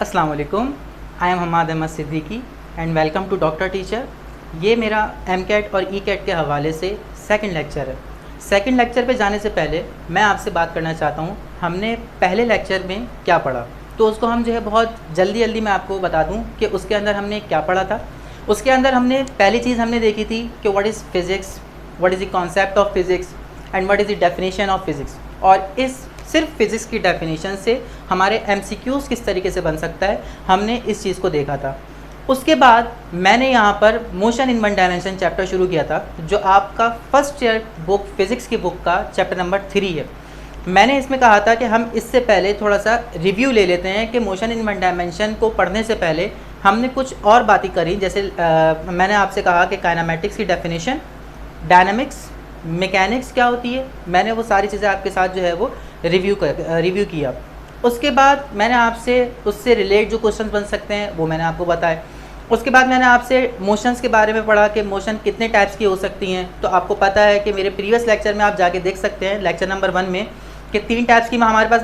अस्सलाम वालेकुम। I am Hammad Ahmed Siddiqui and welcome to doctor teacher. ये मेरा एमकैट और ईकैट के हवाले से सेकंड लेक्चर है। सेकंड लेक्चर पे जाने से पहले मैं आपसे बात करना चाहता हूँ, हमने पहले लेक्चर में क्या पढ़ा, तो उसको हम जो है बहुत जल्दी मैं आपको बता दूँ कि उसके अंदर हमने क्या पढ़ा था। उसके अंदर हमने पहली चीज़ हमने देखी थी कि what is physics, what is the concept of physics and what is the definition of physics. और इस सिर्फ फिज़िक्स की डेफिनेशन से हमारे एमसीक्यूज़ किस तरीके से बन सकता है, हमने इस चीज़ को देखा था। उसके बाद मैंने यहाँ पर motion in one dimension chapter शुरू किया था, जो आपका फर्स्ट ईयर बुक फिज़िक्स की बुक का चैप्टर नंबर 3 है। मैंने इसमें कहा था कि हम इससे पहले थोड़ा सा रिव्यू ले लेते हैं कि मोशन इन वन डायमेंशन को पढ़ने से पहले हमने कुछ और बातें करी, जैसे मैंने आपसे कहा कि काइनेमेटिक्स की डेफिनेशन, डायनामिक्स, मैकेनिक्स क्या होती है, मैंने वो सारी चीज़ें आपके साथ जो है वो रिव्यू किया। उसके बाद मैंने आपसे उससे रिलेट जो क्वेश्चंस बन सकते हैं वो मैंने आपको बताया। उसके बाद मैंने आपसे मोशंस के बारे में पढ़ा कि मोशन कितने टाइप्स की हो सकती हैं। तो आपको पता है कि मेरे प्रीवियस लेक्चर में आप जाके देख सकते हैं, लेक्चर नंबर 1 में, कि 3 टाइप्स की हमारे पास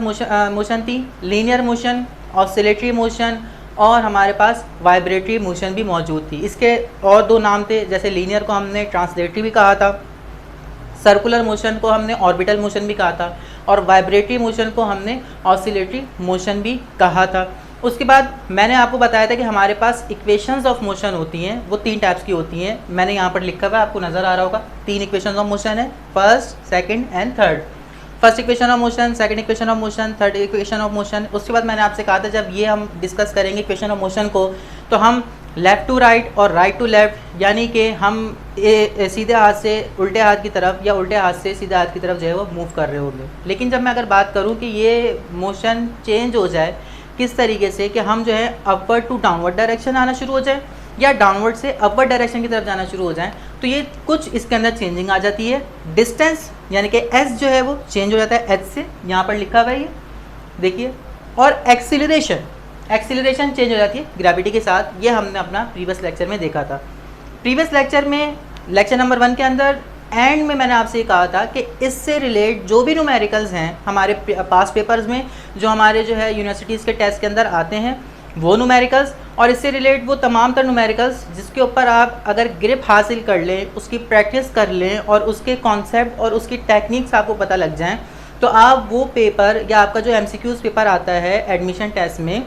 मोशन थी। लीनियर मोशन, ऑसिलेटरी मोशन और हमारे पास वाइब्रेटरी मोशन भी मौजूद थी। इसके और 2 नाम थे, जैसे लीनियर को हमने ट्रांसलेटरी भी कहा था, सर्कुलर मोशन को हमने ऑर्बिटल मोशन भी कहा था, और वाइब्रेटरी मोशन को हमने ऑसिलेटरी मोशन भी कहा था। उसके बाद मैंने आपको बताया था कि हमारे पास इक्वेशंस ऑफ मोशन होती हैं, वो 3 टाइप्स की होती हैं। मैंने यहाँ पर लिखा हुआ है, आपको नज़र आ रहा होगा, 3 इक्वेशंस ऑफ मोशन है, first, second and third. First equation of motion, second equation of motion, third equation of motion. उसके बाद मैंने आपसे कहा था जब ये हम डिस्कस करेंगे इक्वेशन ऑफ मोशन को, तो हम लेफ़्ट टू राइट और राइट टू लेफ़्ट, यानी कि हम सीधे हाथ से उल्टे हाथ की तरफ या उल्टे हाथ से सीधे हाथ की तरफ जो है वो मूव कर रहे होंगे। लेकिन जब मैं अगर बात करूं कि ये मोशन चेंज हो जाए किस तरीके से, कि हम जो है अपवर्ड टू डाउनवर्ड डायरेक्शन आना शुरू हो जाए या डाउनवर्ड से अपवर्ड डायरेक्शन की तरफ जाना शुरू हो जाए, तो ये कुछ इसके अंदर चेंजिंग आ जाती है। डिस्टेंस यानी कि एस जो है वो चेंज हो जाता है एच से, यहाँ पर लिखा हुआ है ये देखिए। और एक्सीलरेशन चेंज हो जाती है ग्रेविटी के साथ। ये हमने अपना प्रीवियस लेक्चर में देखा था। प्रीवियस लेक्चर में लेक्चर नंबर 1 के अंदर एंड में मैंने आपसे ये कहा था कि इससे रिलेट जो भी न्यूमेरिकल्स हैं हमारे पास पेपर्स में, जो हमारे जो है यूनिवर्सिटीज़ के टेस्ट के अंदर आते हैं, वो न्यूमेरिकल्स और इससे रिलेट वो तमाम तर न्यूमेरिकल्स जिसके ऊपर आप अगर ग्रिप हासिल कर लें, उसकी प्रैक्टिस कर लें और उसके कॉन्सेप्ट और उसकी टेक्निक्स आपको पता लग जाएँ, तो आप वो पेपर या आपका जो MCQs पेपर आता है एडमिशन टेस्ट में,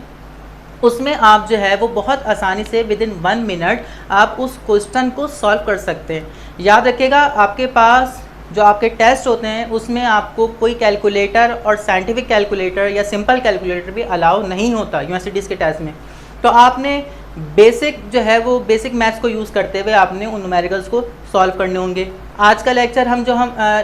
उसमें आप जो है वो बहुत आसानी से विद इन 1 मिनट आप उस क्वेश्चन को सॉल्व कर सकते हैं। याद रखिएगा, आपके पास जो आपके टेस्ट होते हैं उसमें आपको कोई कैलकुलेटर और साइंटिफिक कैलकुलेटर या सिंपल कैलकुलेटर भी अलाउ नहीं होता यूनिवर्सिटीज़ के टेस्ट में। तो आपने बेसिक जो है वो बेसिक मैथ्स को यूज़ करते हुए आपने उन न्यूमेरिकल्स को सॉल्व करने होंगे। आज का लेक्चर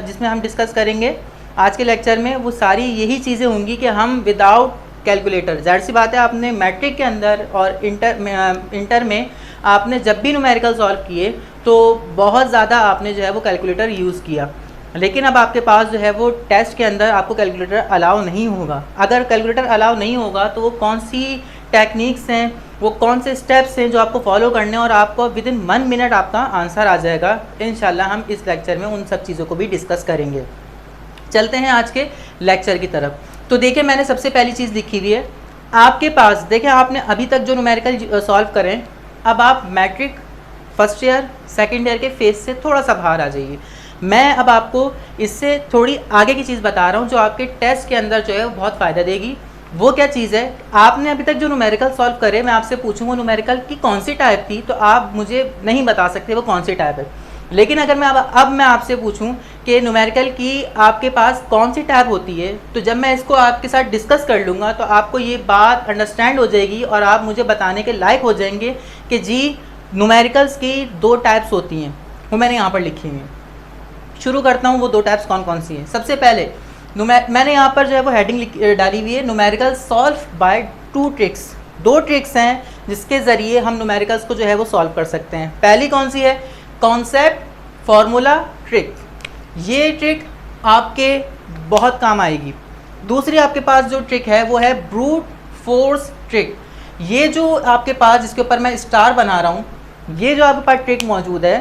जिसमें हम डिस्कस करेंगे, आज के लेक्चर में वो सारी यही चीज़ें होंगी कि हम विदाउट कैलकुलेटर, जाहिर सी बात है आपने मैट्रिक के अंदर और इंटर में आपने जब भी न्यूमेरिकल सॉल्व किए तो बहुत ज़्यादा आपने जो है वो कैलकुलेटर यूज़ किया। लेकिन अब आपके पास जो है वो टेस्ट के अंदर आपको कैलकुलेटर अलाउ नहीं होगा। अगर कैलकुलेटर अलाउ नहीं होगा तो वो कौन सी टेक्निक्स हैं, वो कौन से स्टेप्स हैं जो आपको फॉलो करने हैं, और आपको विद इन 1 मिनट आपका आंसर आ जाएगा। इंशाल्लाह हम इस लेक्चर में उन सब चीज़ों को भी डिस्कस करेंगे। चलते हैं आज के लेक्चर की तरफ। तो देखिए, मैंने सबसे पहली चीज़ लिखी हुई है आपके पास। देखिए, आपने अभी तक जो न्यूमेरिकल सॉल्व करें, अब आप matric first year second year के फेज से थोड़ा सा बाहर आ जाइए। मैं अब आपको इससे थोड़ी आगे की चीज़ बता रहा हूँ जो आपके टेस्ट के अंदर जो है वो बहुत फ़ायदा देगी। वो क्या चीज़ है, आपने अभी तक जो न्यूमेरिकल सॉल्व करे, मैं आपसे पूछूंगा न्यूमेरिकल की कौन सी टाइप थी, तो आप मुझे नहीं बता सकते वो कौन सी टाइप है। लेकिन अगर मैं आपसे पूछूं कि न्यूमेरिकल की आपके पास कौन सी टाइप होती है, तो जब मैं इसको आपके साथ डिस्कस कर लूँगा तो आपको ये बात अंडरस्टैंड हो जाएगी और आप मुझे बताने के लायक हो जाएंगे कि जी न्यूमेरिकल्स की 2 टाइप्स होती हैं। वो मैंने यहाँ पर लिखी हुई हैं। शुरू करता हूँ वो 2 टाइप्स कौन कौन सी हैं। सबसे पहले मैंने यहाँ पर जो है वो हेडिंग डाली हुई है, numerical solve bye 2 tricks. 2 tricks हैं जिसके ज़रिए हम न्यूमेरिकल्स को जो है वो सॉल्व कर सकते हैं। पहली कौन सी है, कॉन्सेप्ट फार्मूला ट्रिक। ये ट्रिक आपके बहुत काम आएगी। दूसरी आपके पास जो ट्रिक है वो है ब्रूट फोर्स ट्रिक। ये जो आपके पास, जिसके ऊपर मैं स्टार बना रहा हूँ, ये जो आपके पास ट्रिक मौजूद है,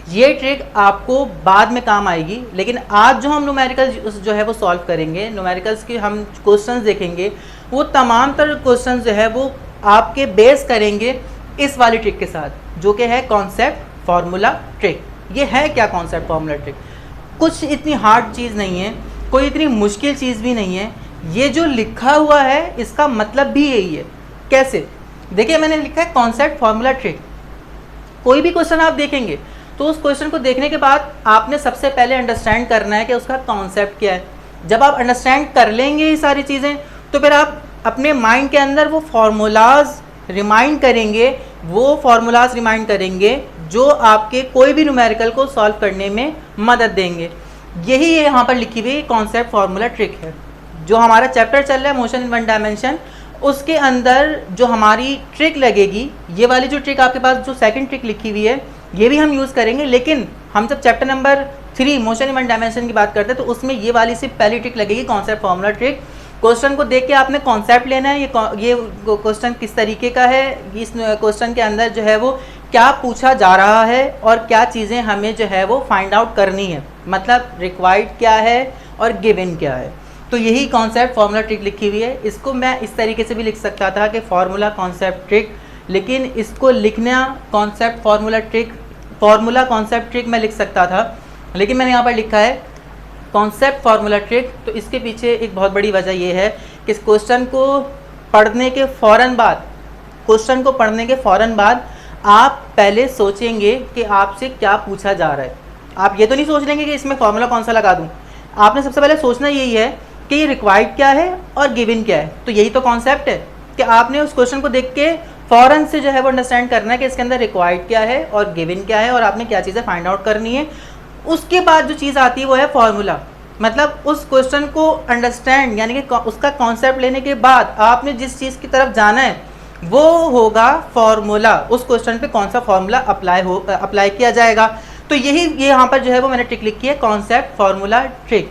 ये ट्रिक आपको बाद में काम आएगी। लेकिन आज जो हम न्यूमेरिकल जो है वो सॉल्व करेंगे, न्यूमेरिकल्स के हम क्वेश्चंस देखेंगे, वो तमाम तरह क्वेश्चन जो है वो आपके बेस करेंगे इस वाली ट्रिक के साथ, जो कि है कॉन्सेप्ट फार्मूला ट्रिक। ये है क्या कॉन्सेप्ट फार्मूला ट्रिक? कुछ इतनी हार्ड चीज़ नहीं है, कोई इतनी मुश्किल चीज़ भी नहीं है। ये जो लिखा हुआ है इसका मतलब भी यही है। कैसे? देखिए, मैंने लिखा है कॉन्सेप्ट फार्मूला ट्रिक। कोई भी क्वेश्चन आप देखेंगे तो उस क्वेश्चन को देखने के बाद आपने सबसे पहले अंडरस्टैंड करना है कि उसका कॉन्सेप्ट क्या है। जब आप अंडरस्टैंड कर लेंगे ये सारी चीज़ें, तो फिर आप अपने माइंड के अंदर वो फार्मूलाज रिमाइंड करेंगे जो आपके कोई भी न्यूमेरिकल को सॉल्व करने में मदद देंगे। यही यहाँ पर लिखी हुई कॉन्सेप्ट फार्मूला ट्रिक है। जो हमारा चैप्टर चल रहा है मोशन इन वन डायमेंशन, उसके अंदर जो हमारी ट्रिक लगेगी, ये वाली जो ट्रिक आपके पास जो सेकंड ट्रिक लिखी हुई है, ये भी हम यूज़ करेंगे। लेकिन हम जब chapter number 3 motion in one dimension की बात करते हैं तो उसमें ये वाली सिर्फ पहली ट्रिक लगेगी, कॉन्सेप्ट फार्मूला ट्रिक। क्वेश्चन को देख के आपने कॉन्सेप्ट लेना है, ये क्वेश्चन किस तरीके का है, इस क्वेश्चन के अंदर जो है वो क्या पूछा जा रहा है और क्या चीज़ें हमें जो है वो फाइंड आउट करनी है, मतलब रिक्वायर्ड क्या है और गिवन क्या है। तो यही कॉन्सेप्ट फार्मूला ट्रिक लिखी हुई है। इसको मैं इस तरीके से भी लिख सकता था कि फार्मूला कॉन्सेप्ट ट्रिक, लेकिन इसको लिखना concept formula trick, formula concept trick मैं लिख सकता था, लेकिन मैंने यहाँ पर लिखा है कॉन्सेप्ट फार्मूला ट्रिक। तो इसके पीछे एक बहुत बड़ी वजह यह है कि इस क्वेश्चन को पढ़ने के फ़ौरन बाद आप पहले सोचेंगे कि आपसे क्या पूछा जा रहा है। आप ये तो नहीं सोच लेंगे कि इसमें फार्मूला कौन सा लगा दूँ। आपने सबसे पहले सोचना यही है कि ये रिक्वायर्ड क्या है और गिवन क्या है। तो यही तो कॉन्सेप्ट है कि आपने उस क्वेश्चन को देख के फ़ौरन से जो है वो अंडरस्टैंड करना है कि इसके अंदर रिक्वायर्ड क्या है और गिवन क्या है और आपने क्या चीज़ें फाइंड आउट करनी है। उसके बाद जो चीज़ आती है वो है फार्मूला, मतलब उस क्वेश्चन को अंडरस्टैंड यानी कि उसका कॉन्सेप्ट लेने के बाद आपने जिस चीज़ की तरफ जाना है वो होगा फार्मूला। उस क्वेश्चन पे कौन सा फार्मूला अप्लाई किया जाएगा। तो ये यहाँ पर जो है वो मैंने ट्रिक लिखी है, कॉन्सेप्ट फार्मूला ट्रिक।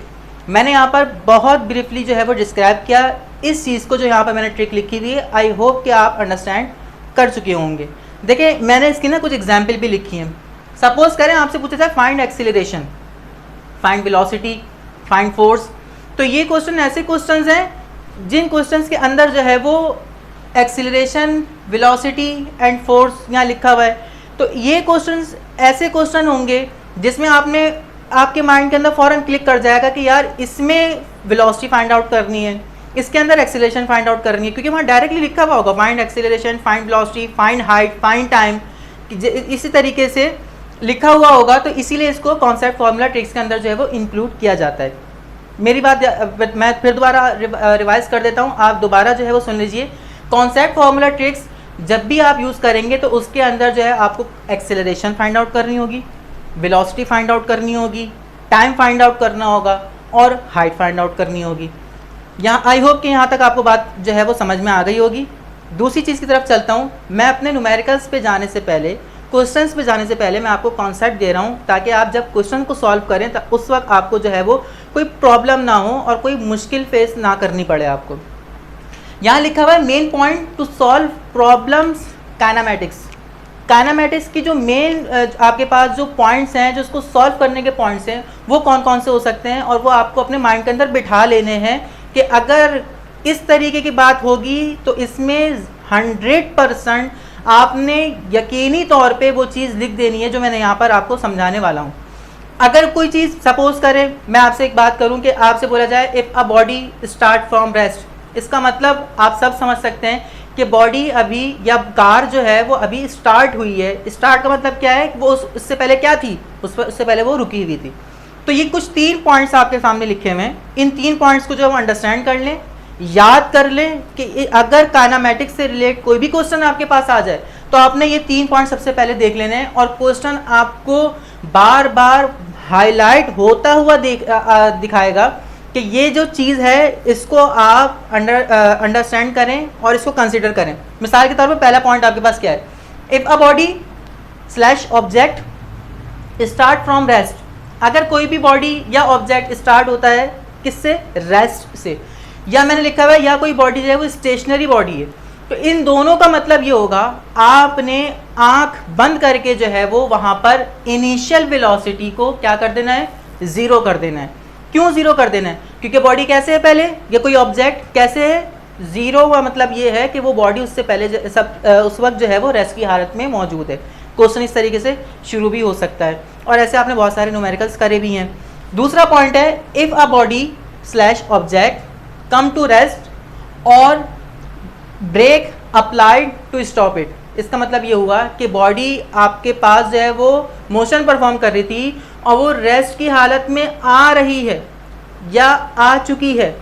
मैंने यहाँ पर बहुत ब्रीफली जो है वो डिस्क्राइब किया इस चीज़ को जो यहाँ पर मैंने ट्रिक लिखी हुई है। आई होप कि आप अंडरस्टैंड कर चुके होंगे। देखिए, मैंने इसकी ना कुछ एग्जाम्पल भी लिखी हैं। सपोज करें आपसे पूछा जाए find acceleration, find velocity, find force. तो ये क्वेश्चन ऐसे क्वेश्चंस हैं जिन क्वेश्चंस के अंदर जो है वो एक्सीलरेशन, वेलोसिटी एंड फोर्स यहाँ लिखा हुआ है। तो ये क्वेश्चंस ऐसे क्वेश्चन होंगे जिसमें आपके माइंड के अंदर फ़ौरन क्लिक कर जाएगा कि यार इसमें वेलोसिटी फाइंड आउट करनी है, इसके अंदर एक्सीलरेशन फाइंड आउट करनी है, क्योंकि वहाँ डायरेक्टली लिखा हुआ होगा find acceleration, find velocity, find height, find time, इसी तरीके से लिखा हुआ होगा। तो इसीलिए इसको कॉन्सेप्ट फार्मूला ट्रिक्स के अंदर जो है वो इंक्लूड किया जाता है। मेरी बात मैं फिर दोबारा रिवाइज कर देता हूँ, आप दोबारा जो है वो सुन लीजिए। कॉन्सेप्ट फार्मूला ट्रिक्स जब भी आप यूज़ करेंगे तो उसके अंदर जो है आपको एक्सेलरेशन फाइंड आउट करनी होगी, वेलोसिटी फाइंड आउट करनी होगी, टाइम फाइंड आउट करना होगा और हाइट फाइंड आउट करनी होगी। यहाँ आई होप कि यहाँ तक आपको बात जो है वो समझ में आ गई होगी। दूसरी चीज़ की तरफ चलता हूँ। मैं अपने न्यूमेरिकल्स पे जाने से पहले, क्वेश्चंस पे जाने से पहले मैं आपको कॉन्सेप्ट दे रहा हूँ ताकि आप जब क्वेश्चन को सॉल्व करें तो उस वक्त आपको जो है वो कोई प्रॉब्लम ना हो और कोई मुश्किल फेस ना करनी पड़े आपको। यहाँ लिखा हुआ है main point two solve problems kinematics. Kinematics की जो मेन आपके पास जो पॉइंट्स हैं, जो उसको सॉल्व करने के पॉइंट्स हैं, वो कौन कौन से हो सकते हैं और वो आपको अपने माइंड के अंदर बिठा लेने हैं कि अगर इस तरीके की बात होगी तो इसमें 100% आपने यकीनी तौर पे वो चीज़ लिख देनी है जो मैंने यहाँ पर आपको समझाने वाला हूँ। अगर कोई चीज़ सपोज करें, मैं आपसे एक बात करूँ कि आपसे बोला जाए if a body start from rest, इसका मतलब आप सब समझ सकते हैं कि बॉडी अभी या कार जो है वो अभी स्टार्ट हुई है। स्टार्ट का मतलब क्या है, वो उससे पहले क्या थी, उससे पहले वो रुकी हुई थी। तो ये कुछ 3 पॉइंट्स आपके सामने लिखे हुए हैं। इन 3 पॉइंट्स को जो हम अंडरस्टैंड कर लें, याद कर लें कि अगर काइनेमेटिक्स से रिलेट कोई भी क्वेश्चन आपके पास आ जाए तो आपने ये 3 पॉइंट सबसे पहले देख लेने हैं और क्वेश्चन आपको बार बार हाईलाइट होता हुआ दिखाएगा कि ये जो चीज़ है इसको आप अंडरस्टैंड करें और इसको कंसिडर करें। मिसाल के तौर पे पहला पॉइंट आपके पास क्या है, if a body / object start from rest. अगर कोई भी बॉडी या ऑब्जेक्ट स्टार्ट होता है किससे, रेस्ट से, या मैंने लिखा हुआ है या कोई बॉडी जो है वो स्टेशनरी बॉडी है, तो इन दोनों का मतलब ये होगा आपने आंख बंद करके जो है वो वहाँ पर इनिशियल वेलोसिटी को क्या कर देना है, 0 कर देना है। क्यों 0 कर देना है, क्योंकि बॉडी कैसे है, पहले ये कोई ऑब्जेक्ट कैसे है, ज़ीरो का मतलब ये है कि वो बॉडी उससे पहले उस वक्त जो है वो रेस्ट की हालत में मौजूद है। क्वेश्चन इस तरीके से शुरू भी हो सकता है, और ऐसे आपने बहुत सारे न्यूमेरिकल्स करे भी हैं। दूसरा पॉइंट है, if a body slash object come to rest और brake applied to stop it. इसका मतलब ये हुआ कि बॉडी आपके पास जो है वो मोशन परफॉर्म कर रही थी और वो रेस्ट की हालत में आ रही है या आ चुकी है।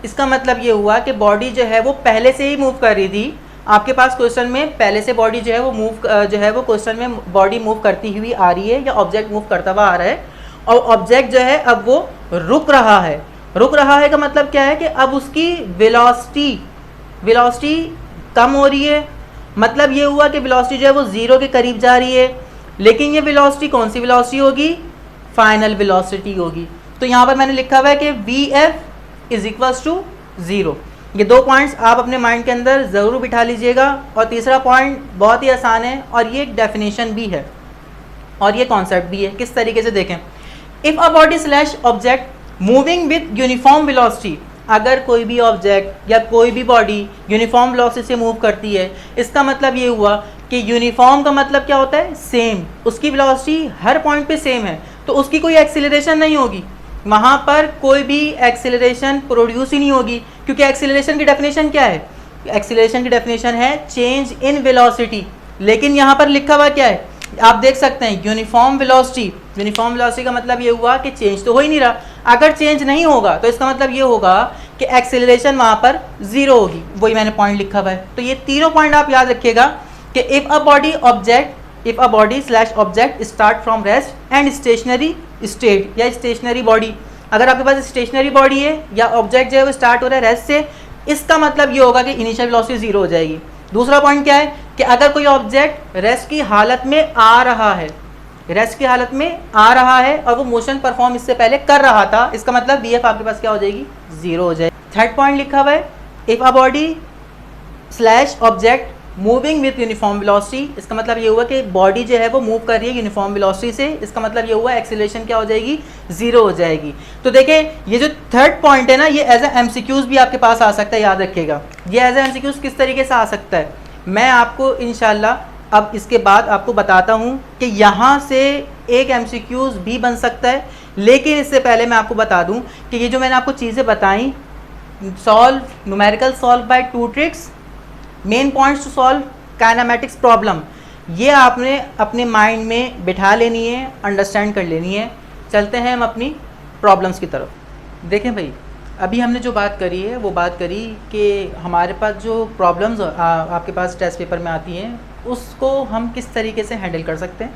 इसका मतलब ये हुआ कि बॉडी जो है वो पहले से ही मूव कर रही थी। आपके पास क्वेश्चन में पहले से बॉडी जो है वो क्वेश्चन में बॉडी मूव करती हुई आ रही है या ऑब्जेक्ट मूव करता हुआ आ रहा है, और ऑब्जेक्ट जो है अब वो रुक रहा है। रुक रहा है का मतलब क्या है कि अब उसकी वेलोसिटी कम हो रही है। मतलब ये हुआ कि वेलोसिटी जो है वो ज़ीरो के करीब जा रही है, लेकिन ये वेलोसिटी कौन सी वेलोसिटी होगी? फाइनल वेलोसिटी होगी। तो यहाँ पर मैंने लिखा हुआ है कि Vf is equals to zero. ये दो पॉइंट्स आप अपने माइंड के अंदर ज़रूर बिठा लीजिएगा। और तीसरा पॉइंट बहुत ही आसान है, और ये एक डेफिनेशन भी है और ये कॉन्सेप्ट भी है। किस तरीके से देखें, if a body slash object moving with uniform velocity, अगर कोई भी ऑब्जेक्ट या कोई भी बॉडी यूनिफॉर्म वेलोसिटी से मूव करती है, इसका मतलब ये हुआ कि यूनिफॉर्म का मतलब क्या होता है? सेम। उसकी वेलोसिटी हर पॉइंट पे सेम है, तो उसकी कोई एक्सीलरेशन नहीं होगी, वहाँ पर कोई भी एक्सीलरेशन प्रोड्यूस ही नहीं होगी, क्योंकि एक्सीलरेशन की डेफिनेशन क्या है? एक्सीलरेशन की डेफिनेशन है चेंज इन वेलोसिटी। लेकिन यहाँ पर लिखा हुआ क्या है? आप देख सकते हैं यूनिफॉर्म वेलोसिटी। यूनिफॉर्म वेलोसिटी का मतलब ये हुआ कि चेंज तो हो ही नहीं रहा। अगर चेंज नहीं होगा तो इसका मतलब ये होगा कि एक्सेलरेशन वहाँ पर ज़ीरो होगी। वही मैंने पॉइंट लिखा हुआ है। तो ये तीनों पॉइंट आप याद रखिएगा कि if a body slash object start from rest and stationery state या स्टेशनरी बॉडी, अगर आपके पास स्टेशनरी बॉडी है या ऑब्जेक्ट जो है वो स्टार्ट हो रहा है रेस्ट से, इसका मतलब ये होगा कि इनिशियल वेलोसिटी ज़ीरो हो जाएगी। दूसरा पॉइंट क्या है कि अगर कोई ऑब्जेक्ट रेस्ट की हालत में आ रहा है, रेस्ट की हालत में आ रहा है और वो मोशन परफॉर्म इससे पहले कर रहा था, इसका मतलब Vf आपके पास क्या हो जाएगी? ज़ीरो हो जाएगी। थर्ड पॉइंट लिखा हुआ है, if a body slash object moving with uniform velocity, इसका मतलब ये हुआ कि बॉडी जो है वो मूव कर रही है यूनिफॉर्म वेलोसिटी से, इसका मतलब ये हुआ एक्सीलरेशन क्या हो जाएगी? ज़ीरो हो जाएगी। तो देखें ये जो थर्ड पॉइंट है ना, ये एज ए एमसीक्यूज़ भी आपके पास आ सकता है, याद रखिएगा। ये एज ए एमसीक्यूज़ किस तरीके से आ सकता है, मैं आपको इंशाल्लाह अब इसके बाद आपको बताता हूँ कि यहाँ से एक एमसीक्यूज़ भी बन सकता है। लेकिन इससे पहले मैं आपको बता दूँ कि ये जो मैंने आपको चीज़ें बताई, numerical solve by two tricks, main points to solve kinematics problem, ये आपने अपने माइंड में बिठा लेनी है, अंडरस्टैंड कर लेनी है। चलते हैं हम अपनी प्रॉब्लम्स की तरफ। देखें भाई, अभी हमने जो बात करी है वो बात करी कि हमारे पास जो प्रॉब्लम्स आपके पास टेस्ट पेपर में आती हैं उसको हम किस तरीके से हैंडल कर सकते हैं।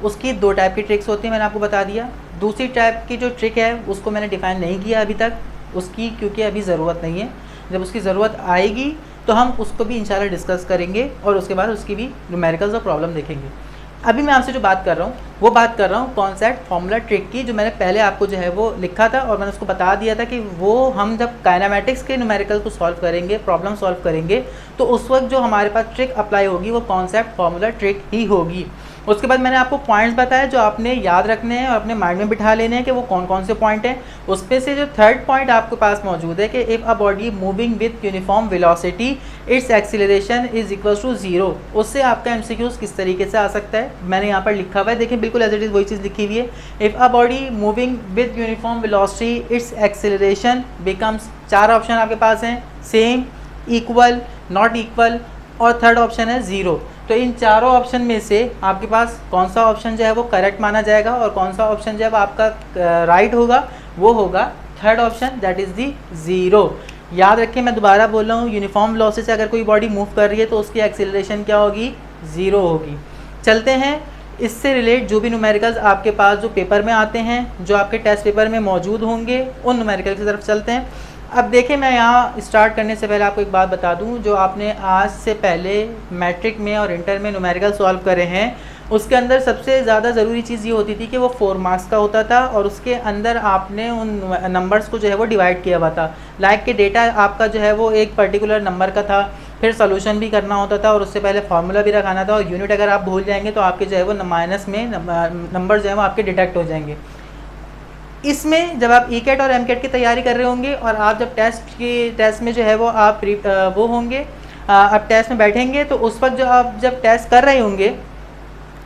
उसकी दो टाइप की ट्रिक्स होती हैं, मैंने आपको बता दिया। दूसरी टाइप की जो ट्रिक है उसको मैंने डिफ़ाइन नहीं किया अभी तक उसकी, क्योंकि अभी ज़रूरत नहीं है। जब उसकी ज़रूरत आएगी तो हम उसको भी इंशाल्लाह डिस्कस करेंगे और उसके बाद उसकी भी न्यूमेरिकल्स और प्रॉब्लम देखेंगे। अभी मैं आपसे जो बात कर रहा हूँ वो बात कर रहा हूँ कॉन्सेप्ट फार्मूला ट्रिक की, जो मैंने पहले आपको जो है वो लिखा था और मैंने उसको बता दिया था कि वो हम जब काइनेमेटिक्स के न्यूमेरिकल को सॉल्व करेंगे, प्रॉब्लम सॉल्व करेंगे, तो उस वक्त जो हमारे पास ट्रिक अप्लाई होगी वो कॉन्सेप्ट फार्मूला ट्रिक ही होगी। उसके बाद मैंने आपको पॉइंट्स बताए जो आपने याद रखने हैं और अपने माइंड में बिठा लेने हैं कि वो कौन कौन से पॉइंट हैं। उसमें से जो थर्ड पॉइंट आपके पास मौजूद है कि if a body moving with uniform velocity its acceleration is equals to zero, उससे आपका एमसीक्यूज़ किस तरीके से आ सकता है मैंने यहाँ पर लिखा हुआ है। देखिए बिल्कुल एज इट इज़ वही चीज़ लिखी हुई है। If a body moving with uniform velocity its acceleration becomes, चार ऑप्शन आपके पास हैं, सेम, इक्वल, नॉट इक्वल और थर्ड ऑप्शन है ज़ीरो। तो इन चारों ऑप्शन में से आपके पास कौन सा ऑप्शन जो है वो करेक्ट माना जाएगा और कौन सा ऑप्शन जो है वो आपका राइट होगा, वो होगा third option, that is the zero. याद रखें, मैं दोबारा बोल रहा हूँ, यूनिफॉर्म वेलोसिटी से अगर कोई बॉडी मूव कर रही है तो उसकी एक्सीलरेशन क्या होगी? ज़ीरो होगी। चलते हैं इससे रिलेट जो भी न्यूमेरिकल्स आपके पास जो पेपर में आते हैं, जो आपके टेस्ट पेपर में मौजूद होंगे, उन न्यूमेरिकल की तरफ चलते हैं। अब देखिए, मैं यहाँ स्टार्ट करने से पहले आपको एक बात बता दूँ, जो आपने आज से पहले मैट्रिक में और इंटर में न्यूमेरिकल सॉल्व करे हैं उसके अंदर सबसे ज़्यादा ज़रूरी चीज़ ये होती थी कि वो 4 मार्क्स का होता था और उसके अंदर आपने उन नंबर्स को जो है वो डिवाइड किया हुआ था। लाइक के डेटा आपका जो है वो एक पर्टिकुलर नंबर का था, फिर सोल्यूशन भी करना होता था और उससे पहले फार्मूला भी रखाना था, और यूनिट अगर आप भूल जाएंगे तो आपके जो है वो माइनस में नंबर जो है वो आपके डिडक्ट हो जाएंगे। इसमें जब आप ई-कैट और एम-कैट की तैयारी कर रहे होंगे और आप जब टेस्ट में जो है वो आप वो होंगे, आप टेस्ट में बैठेंगे, तो उस वक्त जो आप जब टेस्ट कर रहे होंगे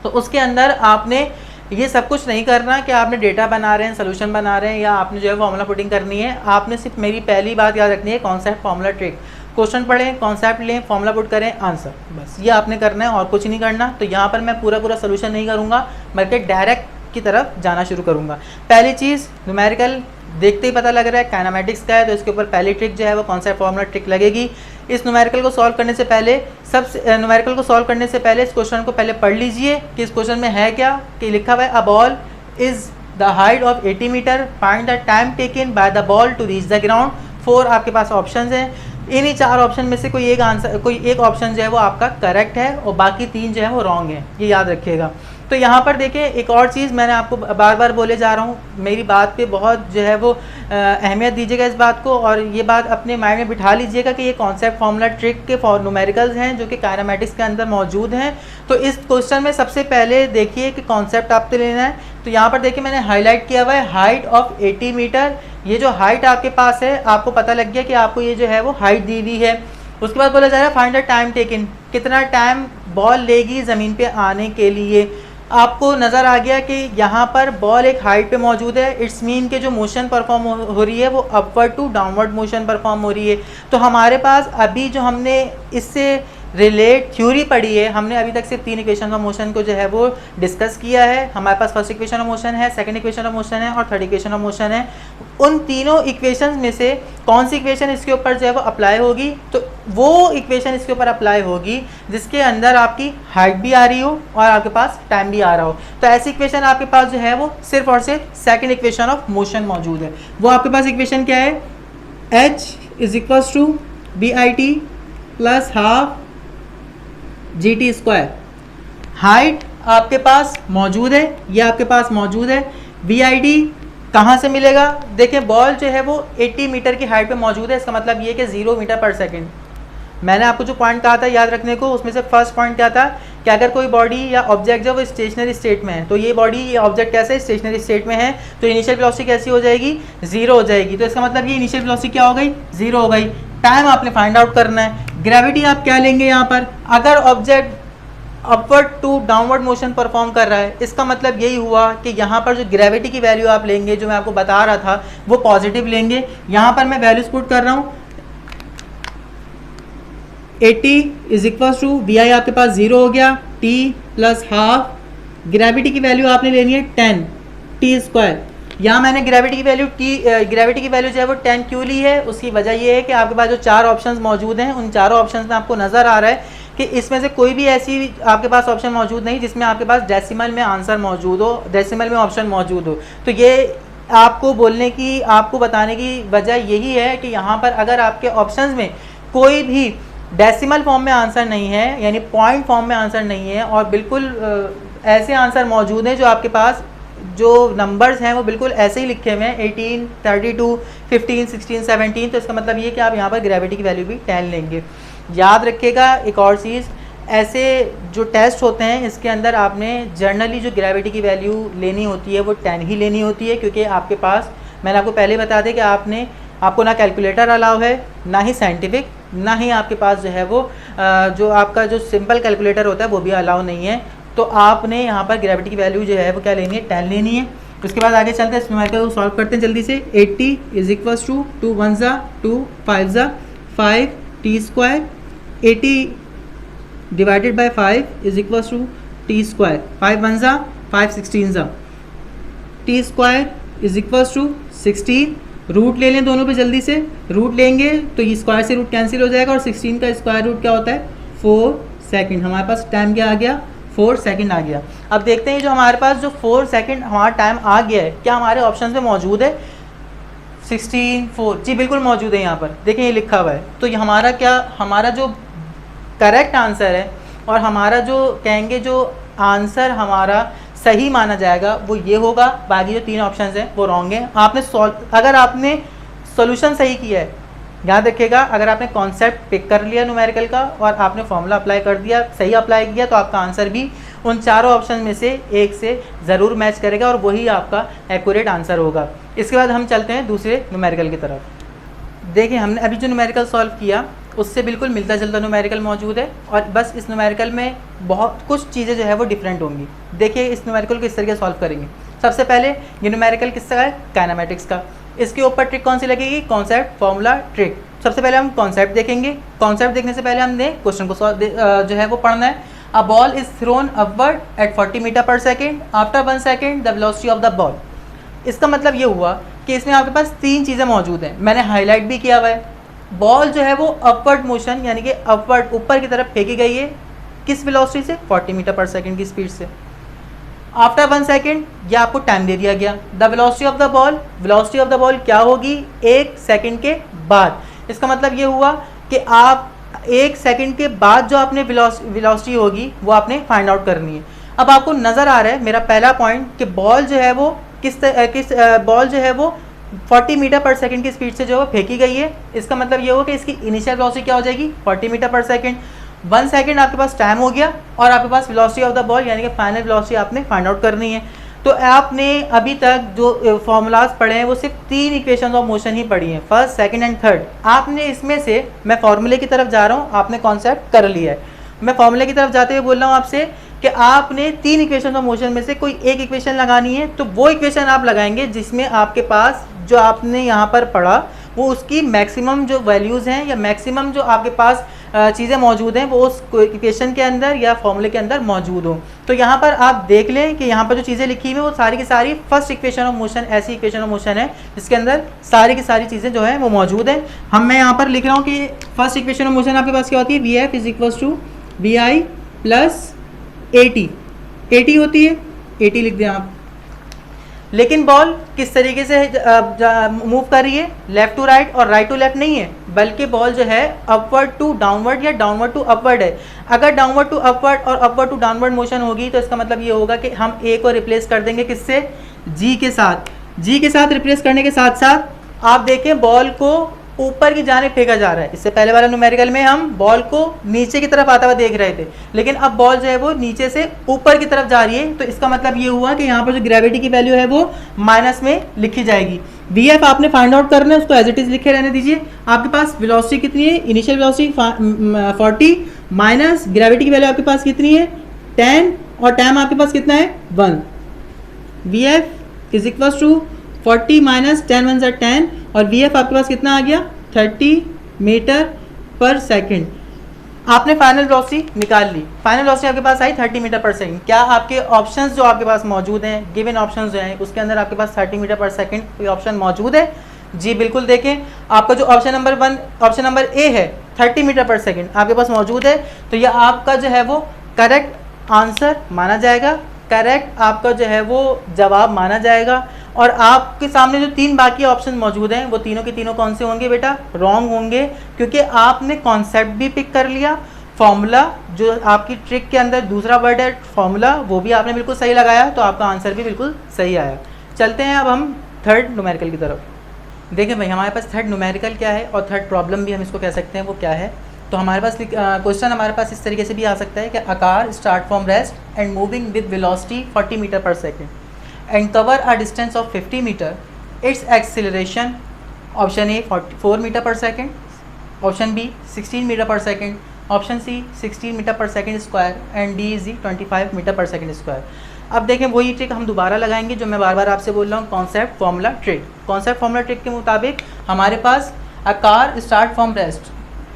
तो उसके अंदर आपने ये सब कुछ नहीं करना कि आपने डेटा बना रहे हैं, सोल्यूशन बना रहे हैं, या आपने जो है फॉर्मूला पुटिंग करनी है। आपने सिर्फ मेरी पहली बात याद रखनी है, कॉन्सेप्ट, फॉर्मूला, ट्रिक। क्वेश्चन पढ़ें, कॉन्सेप्ट लें, फॉर्मूला पुट करें, आंसर, बस ये आपने करना है और कुछ नहीं करना। तो यहाँ पर मैं पूरा सोल्यूशन नहीं करूँगा, बल्कि डायरेक्ट की तरफ जाना शुरू करूँगा। पहली चीज़, न्यूमेरिकल देखते ही पता लग रहा है काइनेमेटिक्स का है, तो इसके ऊपर पहली ट्रिक जो है वो कॉन्सेप्ट, फॉर्मूला, ट्रिक लगेगी। इस न्यूमेरिकल को सॉल्व करने से पहले न्यूमेरिकल को सॉल्व करने से पहले इस क्वेश्चन को पहले पढ़ लीजिए कि इस क्वेश्चन में है क्या, कि लिखा हुआ है a ball is the height of 80 meter, find the time taken by the ball to reach the ground. 4 आपके पास ऑप्शंस हैं, इन्हीं 4 ऑप्शन में से कोई एक ऑप्शन जो है वो आपका करेक्ट है और बाकी 3 जो है वो रॉन्ग है, ये याद रखिएगा। तो यहाँ पर देखिए एक और चीज़ मैंने आपको बार बार बोले जा रहा हूँ, मेरी बात पे बहुत जो है वो अहमियत दीजिएगा इस बात को, और ये बात अपने माइंड में बिठा लीजिएगा कि ये कॉन्सेप्ट, फॉर्मूला, ट्रिक के न्यूमेरिकल्स हैं जो कि काइनेमेटिक्स के अंदर मौजूद हैं। तो इस क्वेश्चन में सबसे पहले देखिए कि कॉन्सेप्ट आपको लेना है। तो यहाँ पर देखिए मैंने हाईलाइट किया हुआ है हाइट ऑफ 80 मीटर। ये जो हाइट आपके पास है, आपको पता लग गया कि आपको ये जो है वो हाइट दी हुई है। उसके बाद बोला जा रहा है फाइंड द टाइम टेकन, कितना टाइम बॉल लेगी ज़मीन पे आने के लिए। आपको नज़र आ गया कि यहाँ पर बॉल एक हाइट पे मौजूद है, इट्स मीन के जो मोशन परफॉर्म हो रही है वो upward to downward motion perform हो रही है। तो हमारे पास अभी जो हमने इससे रिलेट थ्योरी पढ़ी है, हमने अभी तक सिर्फ 3 इक्वेशन ऑफ मोशन को जो है वो डिस्कस किया है। हमारे पास फर्स्ट इक्वेशन ऑफ मोशन है, सेकंड इक्वेशन ऑफ मोशन है और थर्ड इक्वेशन ऑफ मोशन है। उन तीनों इक्वेशंस में से कौन सी इक्वेशन इसके ऊपर जो है वो अप्लाई होगी, तो वो इक्वेशन इसके ऊपर अप्लाई होगी जिसके अंदर आपकी हाइट भी आ रही हो और आपके पास टाइम भी आ रहा हो। तो ऐसी इक्वेशन आपके पास जो है वो सिर्फ और सिर्फ सेकंड इक्वेशन ऑफ मोशन मौजूद है। वो आपके पास इक्वेशन क्या है, h is equals to BIT plus half GT square. Height आपके पास मौजूद है, ये आपके पास मौजूद है। BIT कहाँ से मिलेगा, देखिए बॉल जो है वो 80 मीटर की हाइट पे मौजूद है, इसका मतलब ये कि 0 मीटर पर सेकंड। मैंने आपको जो पॉइंट कहा था याद रखने को, उसमें से फर्स्ट पॉइंट क्या था कि अगर कोई बॉडी या ऑब्जेक्ट जो वो स्टेशनरी स्टेट में है, तो ये बॉडी या ऑब्जेक्ट कैसे स्टेशनरी स्टेट में है, तो इनिशियल वेलोसिटी कैसी हो जाएगी, 0 हो जाएगी। तो इसका मतलब ये इनिशियल वेलोसिटी क्या हो गई, 0 हो गई। टाइम आपने फाइंड आउट करना है। ग्रेविटी आप क्या लेंगे यहाँ पर, अगर object upward to downward motion perform कर रहा है, इसका मतलब यही हुआ कि यहाँ पर जो ग्रेविटी की वैल्यू आप लेंगे, जो मैं आपको बता रहा था, वो पॉजिटिव लेंगे। यहाँ पर मैं वैल्यूज पुट कर रहा हूँ, 80 इज इक्वल टू BI आपके पास 0 हो गया, T प्लस हाफ, ग्रेविटी की वैल्यू आपने लेनी है 10 T स्क्वायर। यहाँ मैंने ग्रेविटी की वैल्यू जो है वो 10 क्यों ली है, उसकी वजह ये है कि आपके पास जो 4 ऑप्शंस मौजूद हैं, उन चारों ऑप्शंस में आपको नज़र आ रहा है कि इसमें से कोई भी ऐसी आपके पास ऑप्शन मौजूद नहीं जिसमें आपके पास डेसिमल में आंसर मौजूद हो, डेसिमल में ऑप्शन मौजूद हो। तो ये आपको बोलने की, आपको बताने की वजह यही है कि यहाँ पर अगर आपके ऑप्शंस में कोई भी डेसिमल फॉर्म में आंसर नहीं है, यानी पॉइंट फॉर्म में आंसर नहीं है, और बिल्कुल ऐसे आंसर मौजूद हैं जो आपके पास जो नंबर्स हैं वो बिल्कुल ऐसे ही लिखे हुए हैं, 18, 32, 15, 16, 17, तो इसका मतलब ये कि आप यहाँ पर ग्रेविटी की वैल्यू भी 10 लेंगे। याद रखिएगा एक और चीज़, ऐसे जो टेस्ट होते हैं इसके अंदर आपने जनरली जो ग्रेविटी की वैल्यू लेनी होती है वो 10 ही लेनी होती है, क्योंकि आपके पास, मैंने आपको पहले बता दें कि आपको ना कैलकुलेटर अलाउ है, ना ही साइंटिफिक, ना ही आपके पास जो है वो जो आपका जो सिंपल कैलकुलेटर होता है वो भी अलाउ नहीं है। तो आपने यहाँ पर ग्रेविटी की वैल्यू जो है वो क्या लेनी है, 10 लेनी है। उसके बाद आगे चलते हैं, इस न्यूमेरिकल को सॉल्व करते हैं जल्दी से। 80 इज इक्वल्स टू 2 1 ज़ा 2 5 ज़ा 5 T square, 80 divided by 5 is equals to T square, 5 1 ज़ा 5 16 ज़ा, T square is equals to 16। Root ले लें दोनों पे जल्दी से, रूट लेंगे तो ये स्क्वायर से रूट कैंसिल हो जाएगा, और 16 का स्क्वायर रूट क्या होता है, 4 सेकंड। हमारे पास टाइम क्या आ गया, 4 सेकंड आ गया। अब देखते हैं जो हमारे पास जो 4 सेकंड हमारा टाइम आ गया है, क्या हमारे ऑप्शन में मौजूद है, 16 4, जी बिल्कुल मौजूद है। यहाँ पर देखिए ये लिखा हुआ है। तो ये हमारा जो करेक्ट आंसर है, और हमारा जो कहेंगे जो आंसर हमारा सही माना जाएगा वो ये होगा। बाकी जो 3 ऑप्शंस हैं वो रॉन्ग हैं। अगर आपने सॉल्यूशन सही किया है, याद रखिएगा, अगर आपने कॉन्सेप्ट पिक कर लिया न्यूमेरिकल का और आपने फॉर्मूला अप्लाई कर दिया, सही अप्लाई किया, तो आपका आंसर भी उन चारों ऑप्शन में से एक से ज़रूर मैच करेगा और वही आपका एक्यूरेट आंसर होगा। इसके बाद हम चलते हैं दूसरे न्यूमेरिकल की तरफ। देखिए हमने अभी जो न्यूमेरिकल सॉल्व किया उससे बिल्कुल मिलता जुलता न्यूमेरिकल मौजूद है, और बस इस न्यूमेरिकल में बहुत कुछ चीज़ें जो है वो डिफरेंट होंगी। देखिए इस न्यूमेरिकल को किस तरीके से सॉल्व करेंगे। सबसे पहले ये न्यूमेरिकल किसका है, काइनेमेटिक्स का। इसके ऊपर ट्रिक कौन सी लगेगी, कॉन्सेप्ट फॉर्मूला ट्रिक। सबसे पहले हम कॉन्सेप्ट देखेंगे। कॉन्सेप्ट देखने से पहले हमने क्वेश्चन को जो है वो पढ़ना है। A ball is thrown upward at 40 metre per second, after 1 second the velocity of the ball. इसका मतलब ये हुआ कि इसमें आपके पास 3 चीज़ें मौजूद हैं, मैंने हाईलाइट भी किया हुआ है। बॉल जो है वो अपवर्ड मोशन यानी कि अपवर्ड ऊपर की तरफ फेंकी गई है, किस वेलोसिटी से, 40 मीटर पर सेकेंड की स्पीड से। आफ्टर 1 सेकेंड ये आपको टाइम दे दिया गया। The velocity of the ball, velocity of the ball क्या होगी 1 सेकेंड के बाद। इसका मतलब ये हुआ कि आप 1 सेकेंड के बाद जो आपने वेलोसिटी होगी वो आपने फाइंड आउट करनी है। अब आपको नज़र आ रहा है मेरा पहला पॉइंट कि बॉल जो है वो बॉल जो है वो 40 मीटर पर सेकंड की स्पीड से जो है फेंकी गई है। इसका मतलब ये होगा कि इसकी इनिशियल वेलोसिटी क्या हो जाएगी 40 मीटर पर सेकंड। 1 सेकंड आपके पास टाइम हो गया और आपके पास वेलोसिटी ऑफ द बॉल यानी कि फाइनल वेलोसिटी आपने फाइंड आउट करनी है। तो आपने अभी तक जो फॉर्मूलाज पढ़े हैं वो सिर्फ 3 इक्वेशन ऑफ मोशन ही पढ़ी हैं, फर्स्ट सेकंड एंड थर्ड। आपने इसमें से, मैं फॉर्मूले की तरफ जा रहा हूँ, आपने कॉन्सेप्ट कर लिया है। मैं फॉर्मूले की तरफ जाते हुए बोल रहा हूँ आपसे कि आपने 3 इक्वेशन ऑफ मोशन में से कोई एक इक्वेशन लगानी है। तो वो इक्वेशन आप लगाएंगे जिसमें आपके पास जो आपने यहाँ पर पढ़ा वो उसकी मैक्सिमम जो वैल्यूज़ हैं या मैक्सिमम जो आपके पास चीज़ें मौजूद हैं वो उस इक्वेशन के अंदर या फॉर्मूले के अंदर मौजूद हो। तो यहाँ पर आप देख लें कि यहाँ पर जो चीज़ें लिखी हुई हैं वो सारी की सारी फर्स्ट इक्वेशन ऑफ मोशन ऐसी इक्वेशन ऑफ मोशन है जिसके अंदर सारी की सारी चीज़ें जो है वो मौजूद हैं। मैं यहाँ पर लिख रहा हूँ कि फर्स्ट इक्वेशन ऑफ मोशन आपके पास क्या होती है, V F is equals to B I plus A T होती है, ए टी लिख दें आप। लेकिन बॉल किस तरीके से मूव कर रही है, लेफ्ट टू राइट और राइट टू लेफ्ट नहीं है, बल्कि बॉल जो है अपवर्ड टू डाउनवर्ड या डाउनवर्ड टू अपवर्ड है। अगर डाउनवर्ड टू अपवर्ड और अपवर्ड टू डाउनवर्ड मोशन होगी तो इसका मतलब ये होगा कि हम ए को रिप्लेस कर देंगे किससे, जी के साथ। जी के साथ रिप्लेस करने के साथ साथ आप देखें बॉल को ऊपर की जाने फेंका जा रहा है। इससे पहले वाला न्यूमेरिकल में हम बॉल को नीचे की तरफ आता हुआ देख रहे थे, लेकिन अब बॉल जो है वो नीचे से ऊपर की तरफ जा रही है। तो इसका मतलब ये हुआ कि यहाँ पर जो ग्रेविटी की वैल्यू है वो माइनस में लिखी जाएगी। वी एफ आपने फाइंड आउट करना है, उसको एज इट इज लिखे रहने दीजिए। आपके पास वेलोसिटी कितनी है, इनिशियल वेलोसिटी 40 माइनस ग्रेविटी की वैल्यू आपके पास कितनी है 10 और टाइम आपके पास कितना है 1। V F is equal to 40 minus 10 1 ज़ा 10 और वी एफ आपके पास कितना आ गया 30 मीटर पर सेकंड। आपने फाइनल वेलोसिटी निकाल ली। फाइनल वेलोसिटी आपके पास आई 30 मीटर पर सेकंड। क्या आपके ऑप्शंस जो आपके पास मौजूद हैं, गिवन ऑप्शंस जो हैं उसके अंदर आपके पास 30 मीटर पर सेकंड कोई ऑप्शन मौजूद है? जी बिल्कुल। देखें आपका जो option number 1 option number A है 30 मीटर पर सेकंड आपके पास मौजूद है, तो यह आपका जो है वो करेक्ट आंसर माना जाएगा, करेक्ट आपका जो है वो जवाब माना जाएगा। और आपके सामने जो 3 बाकी ऑप्शन मौजूद हैं वो तीनों के तीनों कौन से होंगे बेटा, रॉन्ग होंगे, क्योंकि आपने कॉन्सेप्ट भी पिक कर लिया, फॉर्मूला जो आपकी ट्रिक के अंदर दूसरा वर्ड है फॉर्मूला वो भी आपने बिल्कुल सही लगाया, तो आपका आंसर भी बिल्कुल सही आया। चलते हैं अब हम थर्ड न्यूमेरिकल की तरफ। देखिए भाई हमारे पास थर्ड न्यूमेरिकल क्या है और थर्ड प्रॉब्लम भी हम इसको कह सकते हैं वो क्या है। तो हमारे पास क्वेश्चन हमारे पास इस तरीके से भी आ सकता है कि a car start from rest and moving with velocity 40 meter per second and cover a distance of 50 meter. Its acceleration option A 4 meter per second, option B 16 meter per second, option C 16 meter per second square and D is 25 meter per second square. अब देखें वही trick हम दोबारा लगाएंगे जो मैं बार बार आपसे बोल रहा हूँ, concept formula trick. Concept formula trick के मुताबिक हमारे पास a car start from rest,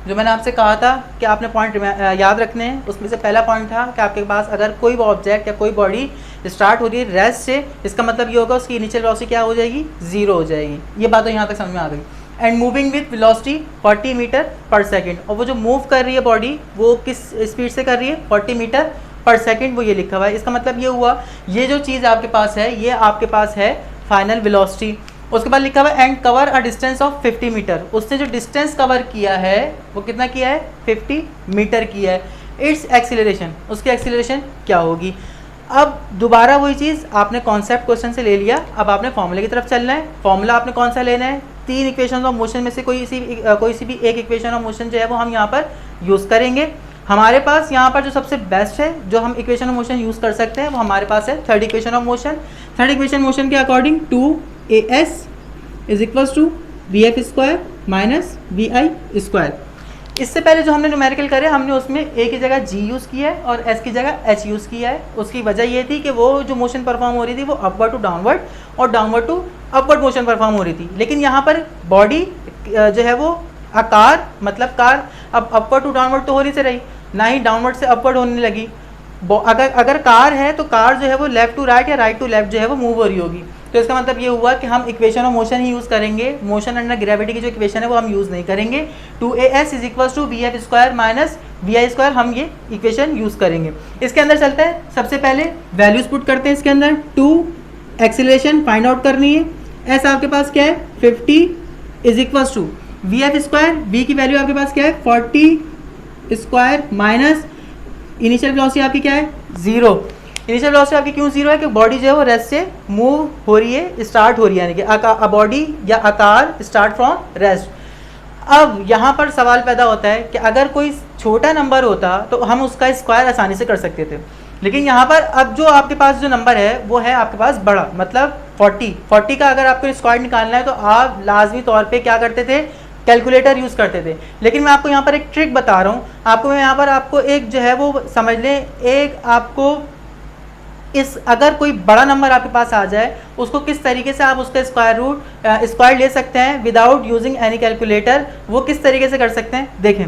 जो मैंने आपसे कहा था कि आपने पॉइंट याद रखने हैं, उसमें से पहला पॉइंट था कि आपके पास अगर कोई ऑब्जेक्ट या कोई बॉडी स्टार्ट हो रही है रेस्ट से, इसका मतलब ये होगा उसकी इनिशियल वेलोसिटी क्या हो जाएगी 0 हो जाएगी। ये बात तो यहाँ तक समझ में आ गई। And moving with velocity 40 metre per second, और वो जो मूव कर रही है बॉडी वो किस स्पीड से कर रही है 40 मीटर पर सेकेंड, वो ये लिखा हुआ है। इसका मतलब ये हुआ ये जो चीज़ आपके पास है ये आपके पास है फाइनल वेलोसिटी। उसके बाद लिखा हुआ है and cover a distance of 50 meter, उसने जो डिस्टेंस कवर किया है वो कितना किया है 50 मीटर किया है। इट्स एक्सीलरेशन, उसकी एक्सीलरेशन क्या होगी। अब दोबारा वही चीज़ आपने कॉन्सेप्ट क्वेश्चन से ले लिया, अब आपने फॉर्मूले की तरफ चलना है। फॉर्मूला आपने कौन सा लेना है, 3 इक्वेशन ऑफ मोशन में से कोई सी भी एक इक्वेशन ऑफ मोशन जो है वो हम यहाँ पर यूज़ करेंगे। हमारे पास यहाँ पर जो सबसे बेस्ट है जो हम इक्वेशन ऑफ मोशन यूज़ कर सकते हैं वो हमारे पास है third equation of motion. Third equation motion के according 2 A S is equals to V F square minus V I square. इससे पहले जो हमने न्यूमेरिकल करे हमने उसमें ए की जगह जी यूज़ किया है और एस की जगह एच यूज़ किया है। उसकी वजह ये थी कि वो जो मोशन परफॉर्म हो रही थी वो अपवर्ड टू डाउनवर्ड और downward to upward motion perform हो रही थी। लेकिन यहाँ पर बॉडी जो है वो आकार मतलब कार अब अपवर्ड टू डाउनवर्ड तो हो नहीं से रही, ना ही डाउनवर्ड से अपवर्ड होने लगी। अगर कार है तो कार जो है वो लेफ्ट टू राइट या राइट टू लेफ्ट जो है वो मूव हो रही होगी। तो इसका मतलब ये हुआ कि हम equation of motion he use करेंगे, मोशन अंडर ग्रेविटी की जो इक्वेशन है वो हम यूज़ नहीं करेंगे। 2as is equals to V F square minus V I square, हम ये इक्वेशन यूज़ करेंगे। इसके अंदर चलते हैं, सबसे पहले वैल्यूज पुट करते हैं इसके अंदर। 2 एक्सीलरेशन फाइंड आउट करनी है। एस आपके पास क्या है 50 is equals to V F square, V की वैल्यू आपके पास क्या है 40 स्क्वायर माइनस इनिशियल वेलोसिटी आपकी क्या है 0। इनिशियल वेलोसिटी आपकी क्यों 0 है कि बॉडी जो है वो रेस्ट से मूव हो रही है, स्टार्ट हो रही है, यानी कि बॉडी या आकार स्टार्ट फ्रॉम रेस्ट। अब यहाँ पर सवाल पैदा होता है कि अगर कोई छोटा नंबर होता तो हम उसका स्क्वायर आसानी से कर सकते थे, लेकिन यहाँ पर अब जो आपके पास जो नंबर है वो है आपके पास बड़ा, मतलब 40 का अगर आपको स्क्वायर निकालना है तो आप लाजमी तौर पे क्या करते थे, कैलकुलेटर यूज़ करते थे। लेकिन मैं आपको यहाँ पर एक ट्रिक बता रहा हूँ आपको, मैं यहाँ पर आपको एक जो है वो समझ लें, एक आपको इस अगर कोई बड़ा नंबर आपके पास आ जाए उसको किस तरीके से आप उसका स्क्वायर ले सकते हैं विदाउट यूजिंग एनी कैलकुलेटर, वो किस तरीके से कर सकते हैं। देखें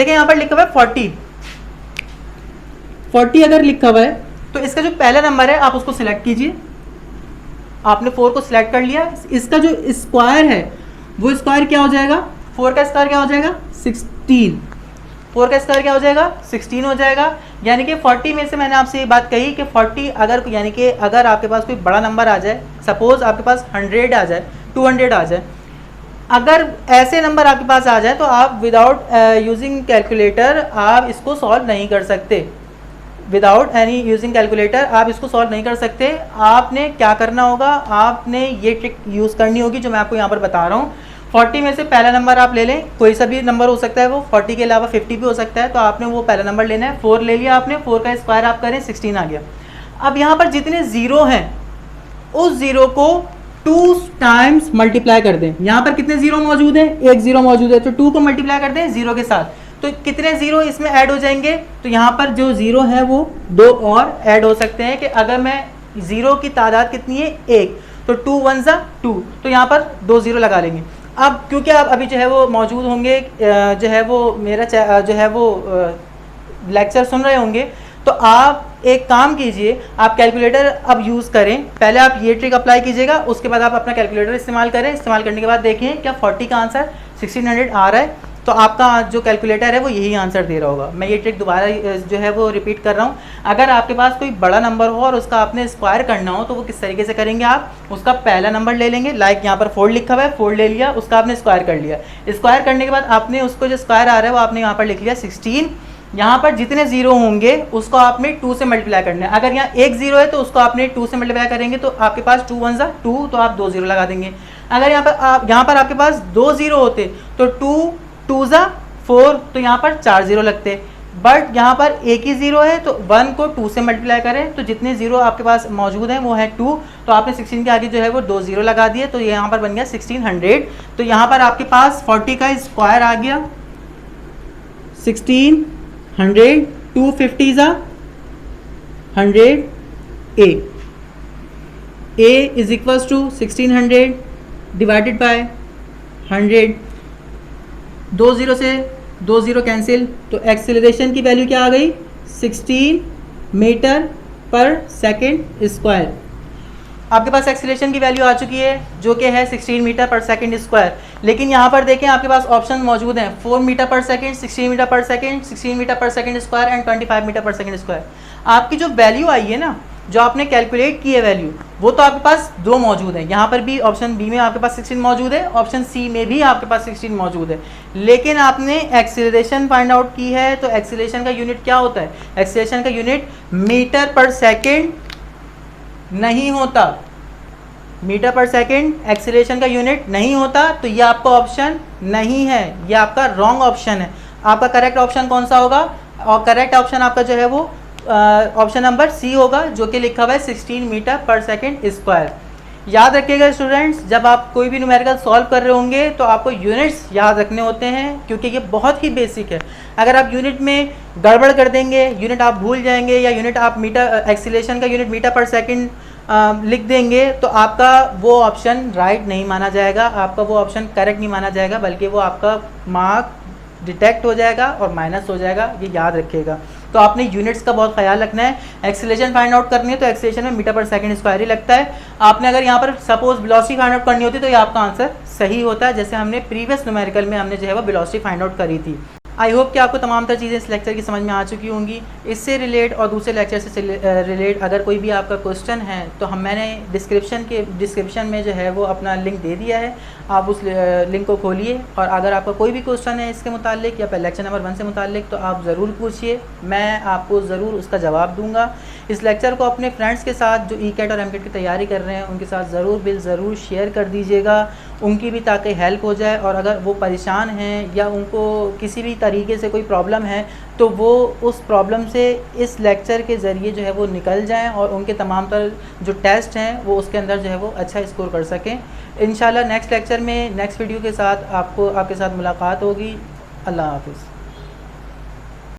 यहाँ पर लिखा हुआ है 40 अगर लिखा हुआ है तो इसका जो पहला नंबर है आप उसको सिलेक्ट कीजिए। आपने 4 को सिलेक्ट कर लिया, इसका जो स्क्वायर है वो स्क्वायर क्या हो जाएगा, 4 का स्क्वायर क्या हो जाएगा 16, 4 का स्क्वायर क्या हो जाएगा 16 हो जाएगा। यानी कि 40 में से मैंने आपसे ये बात कही कि 40 अगर यानी कि अगर आपके पास कोई बड़ा नंबर आ जाए, सपोज आपके पास 100 आ जाए, 200 आ जाए, अगर ऐसे नंबर आपके पास आ जाए तो आप विदाउट यूजिंग कैलकुलेटर आप इसको सॉल्व नहीं कर सकते। विदाउट एनी यूजिंग कैलकुलेटर आप इसको सॉल्व नहीं कर सकते। आपने क्या करना होगा, आपने ये ट्रिक यूज़ करनी होगी जो मैं आपको यहाँ पर बता रहा हूँ। 40 में से पहला नंबर आप ले लें, कोई सा भी नंबर हो सकता है, वो 40 के अलावा 50 भी हो सकता है, तो आपने वो पहला नंबर लेना है। 4 ले लिया आपने, 4 का स्क्वायर आप करें 16 आ गया। अब यहाँ पर जितने ज़ीरो हैं उस ज़ीरो को 2 टाइम्स मल्टीप्लाई कर दें। यहाँ पर कितने ज़ीरो मौजूद हैं, एक ज़ीरो मौजूद है, तो 2 को मल्टीप्लाई कर दें ज़ीरो के साथ, तो कितने ज़ीरो इसमें ऐड हो जाएंगे। तो यहाँ पर जो ज़ीरो है वो 2 और ऐड हो सकते हैं कि अगर मैं ज़ीरो की तादाद कितनी है 1, तो 2 1 ज़ा 2, तो यहाँ पर 2 ज़ीरो लगा लेंगे। अब क्योंकि आप अभी जो है वो मौजूद होंगे, जो है वो मेरा जो है वो लेक्चर सुन रहे होंगे, तो आप एक काम कीजिए, आप कैलकुलेटर अब यूज़ करें। पहले आप ये ट्रिक अप्लाई कीजिएगा, उसके बाद आप अपना कैलकुलेटर इस्तेमाल करें। इस्तेमाल करने के बाद देखें क्या 40 का आंसर 1600 आ रहा है, तो आपका जो कैलकुलेटर है वो यही आंसर दे रहा होगा। मैं ये ट्रिक दोबारा जो है वो रिपीट कर रहा हूँ। अगर आपके पास कोई बड़ा नंबर हो और उसका आपने स्क्वायर करना हो तो वो किस तरीके से करेंगे, आप उसका पहला नंबर ले लेंगे, लाइक यहाँ पर 4 लिखा हुआ है, 4 ले लिया, उसका आपने स्क्वायर कर लिया। स्क्वायर करने के बाद आपने उसको जो स्क्वायर आ रहा है वो आपने यहाँ पर लिख लिया 16। यहाँ पर जितने जीरो होंगे उसको आपने 2 से मल्टीप्लाई करना है। अगर यहाँ एक जीरो है तो उसको आपने 2 से मल्टीप्लाई करेंगे, तो आपके पास 2 1 ज़ा 2, तो आप 2 जीरो लगा देंगे। अगर यहाँ पर आपके पास 2 जीरो होते तो 2 2 ज़ा 4, तो यहाँ पर 4 जीरो लगते। बट यहाँ पर एक ही जीरो है तो 1 को 2 से मल्टीप्लाई करें तो जितने जीरो आपके पास मौजूद हैं वो है 2, तो आपने 16 के आगे जो है वो 2 जीरो लगा दिए, तो यहाँ पर बन गया 1600। तो यहाँ पर आपके पास 40 का स्क्वायर आ गया 1600, 250 ज़ा 100, a is equals to 1600 divided by 100। 2 zero से 2 जीरो कैंसिल, तो एक्सेलरेशन की वैल्यू क्या आ गई 16 मीटर पर सेकेंड स्क्वायर। आपके पास एक्सेलरेशन की वैल्यू आ चुकी है जो कि है 16 मीटर पर सेकेंड स्क्वायर। लेकिन यहाँ पर देखें आपके पास ऑप्शन मौजूद हैं 4 metre per second, 16 metre per second, 16 metre per second square and 25 metre per second square. आपकी जो वैल्यू आई है ना, जो आपने कैलकुलेट की है वैल्यू, वो तो आपके पास 2 मौजूद है। यहाँ पर भी ऑप्शन बी में आपके पास 16 मौजूद है, ऑप्शन सी में भी आपके पास 16 मौजूद है। लेकिन आपने एक्सीलरेशन फाइंड आउट की है, तो एक्सीलरेशन का यूनिट क्या होता है, एक्सीलरेशन का यूनिट मीटर पर सेकेंड नहीं होता। मीटर पर सेकेंड एक्सीलरेशन का यूनिट नहीं होता, तो ये आपका ऑप्शन नहीं है, ये आपका रॉन्ग ऑप्शन है। आपका करेक्ट ऑप्शन कौन सा होगा, और करेक्ट ऑप्शन आपका जो है वो ऑप्शन नंबर सी होगा, जो कि लिखा हुआ है 16 मीटर पर सेकेंड स्क्वायर। याद रखिएगा स्टूडेंट्स, जब आप कोई भी न्यूमेरिकल सॉल्व कर रहे होंगे तो आपको यूनिट्स याद रखने होते हैं, क्योंकि ये बहुत ही बेसिक है। अगर आप यूनिट में गड़बड़ कर देंगे, यूनिट आप भूल जाएंगे, या यूनिट आप मीटर एक्सीलरेशन का यूनिट मीटर पर सेकंड लिख देंगे, तो आपका वो ऑप्शन राइट नहीं माना जाएगा, आपका वो ऑप्शन करेक्ट नहीं माना जाएगा, बल्कि वो आपका मार्क डिटेक्ट हो जाएगा और माइनस हो जाएगा। ये याद रखिएगा। तो आपने यूनिट्स का बहुत ख्याल रखना है। एक्सीलरेशन फाइंड आउट करनी है तो एक्सीलरेशन में मीटर पर सेकंड स्क्वायर ही लगता है। आपने अगर यहाँ पर सपोज वेलोसिटी फाइंड आउट करनी होती तो ये आपका आंसर सही होता है, जैसे हमने प्रीवियस न्यूमेरिकल में हमने जो है वो वेलोसिटी फाइंड आउट करी थी। आई होप कि आपको तमाम तर चीज़ें इस लेक्चर की समझ में आ चुकी होंगी। इससे रिलेट और दूसरे लेक्चर से रिलेट अगर कोई भी आपका क्वेश्चन है तो मैंने डिस्क्रिप्शन में जो है वो अपना लिंक दे दिया है, आप उस लिंक को खोलिए, और अगर आपका कोई भी क्वेश्चन है इसके मुतालिक या लेक्चर नंबर 1 से मुतालिक तो आप ज़रूर पूछिए, मैं आपको ज़रूर उसका जवाब दूंगा। इस लेक्चर को अपने फ्रेंड्स के साथ जो ई कैट और एम कैट की तैयारी कर रहे हैं उनके साथ ज़रूर शेयर कर दीजिएगा, उनकी भी ताकि हेल्प हो जाए। और अगर वो परेशान हैं या उनको किसी भी तरीके से कोई प्रॉब्लम है तो वो उस प्रॉब्लम से इस लेक्चर के ज़रिए जो है वो निकल जाएं और उनके तमाम तर जो टेस्ट हैं वो उसके अंदर जो है वो अच्छा स्कोर कर सकें। इंशाल्लाह नेक्स्ट लेक्चर में नेक्स्ट वीडियो के साथ आपके साथ मुलाकात होगी। अल्लाह हाफ़िज़।